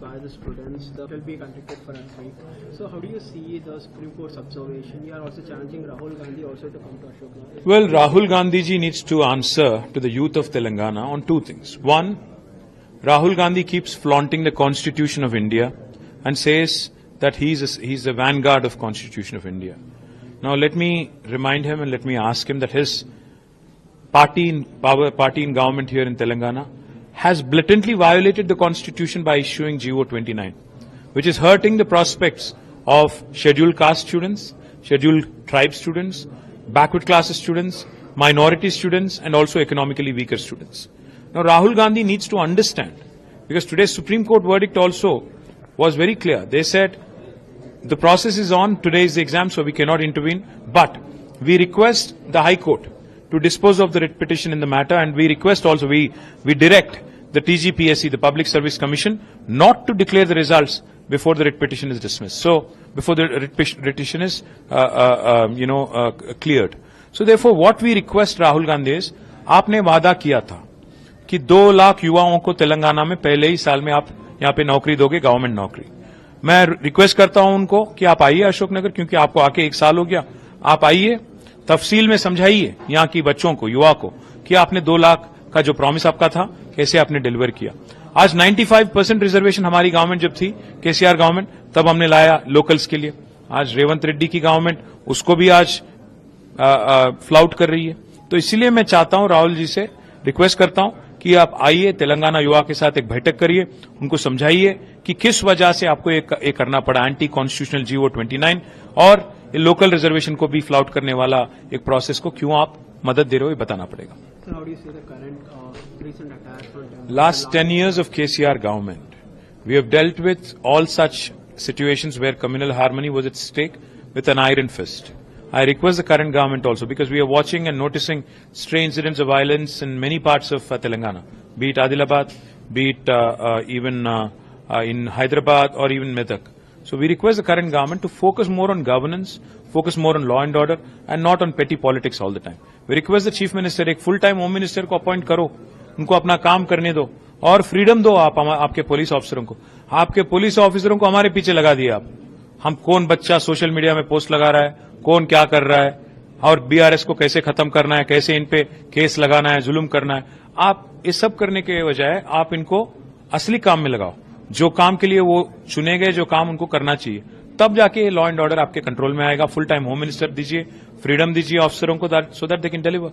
by the students that will be conducted for us, right? So how do you see the Supreme Court's observation? You are also challenging Rahul Gandhi also to come to Ashok Gandhi. Well, Rahul Gandhi ji needs to answer to the youth of Telangana on two things. One, Rahul Gandhi keeps flaunting the Constitution of India and says that he's the vanguard of Constitution of India. Now let me remind him and let me ask him that his party in government here in Telangana has blatantly violated the Constitution by issuing GO 29, which is hurting the prospects of scheduled caste students, scheduled tribe students, backward classes students, minority students, and also economically weaker students. Now Rahul Gandhi needs to understand, because today's Supreme Court verdict also was very clear. They said the process is on, today is the exam, so we cannot intervene, but we request the High Court to dispose of the writ petition in the matter, and we request also, we direct the TGPSC, the Public Service Commission, not to declare the results before the writ petition is dismissed. So, before the writ petition is, cleared. So, therefore, what we request Rahul Gandhi is, आपने वादा किया था कि 2 लाख युवाओं को तेलंगाना में पहले ही साल में आप यहाँ पे नौकरी दोगे, गवर्नमेंट नौकरी। मैं रिक्वेस्ट करता हूं उनको कि आप आइए अशोकनगर, क्योंकि आपको आके 1 साल हो गया, आप आइए, तफसील में समझाइए यहाँ की बच्चों को, युवा को, कि आपने 2 लाख का जो प्रॉमिस आपका था, कैसे आपने डिलीवर किया। आज 95% रिजर्वेशन हमारी गवर्नमेंट जब थी, केसीआर गवर्नमेंट, तब हमने लाया लोकल्स के लिए। आज रेवंत रेड्डी की गवर्नमेंट उसको भी आज फ्लाउट कर रही है। तो इसीलिए मैं चाहता हूं, राहुल जी से रिक्वेस्ट करता हूं कि आप आइए, तेलंगाना युवा के साथ एक बैठक करिए, उनको समझाइए कि किस वजह से आपको एक करना पड़ा, एंटी कॉन्स्टिट्यूशनल GO 29, और लोकल रिजर्वेशन को भी फ्लाउट करने वाला एक प्रोसेस को क्यों आप मदद दे रहे हो, ये बताना पड़ेगा। Last 10 years of KCR government, we have dealt with all such situations where communal harmony was at stake with an iron fist. I request the current government also, because we are watching and noticing stray incidents of violence in many parts of Telangana, be it Adilabad, be it even in Hyderabad or even Medak. So we request the current government to focus more on governance, focus more on law and order, and not on petty politics all the time. We request the Chief Minister, एक full time Home Minister को appoint करो, उनको अपना काम करने दो, और freedom दो आपके पुलिस ऑफिसरों को। आपके पुलिस ऑफिसरों को हमारे पीछे लगा दिए आप। हम कौन बच्चा सोशल मीडिया में पोस्ट लगा रहा है, कौन क्या कर रहा है, और BRS को कैसे खत्म करना है, कैसे इन पे केस लगाना है, जुल्म करना है, आप ये सब करने के बजाय आप इनको असली काम में लगाओ। जो काम के लिए वो चुने गए, जो काम उनको करना चाहिए, तब जाके लॉ एंड ऑर्डर आपके कंट्रोल में आएगा। फुल टाइम होम मिनिस्टर दीजिए, फ्रीडम दीजिए ऑफिसरों को, so that they can deliver.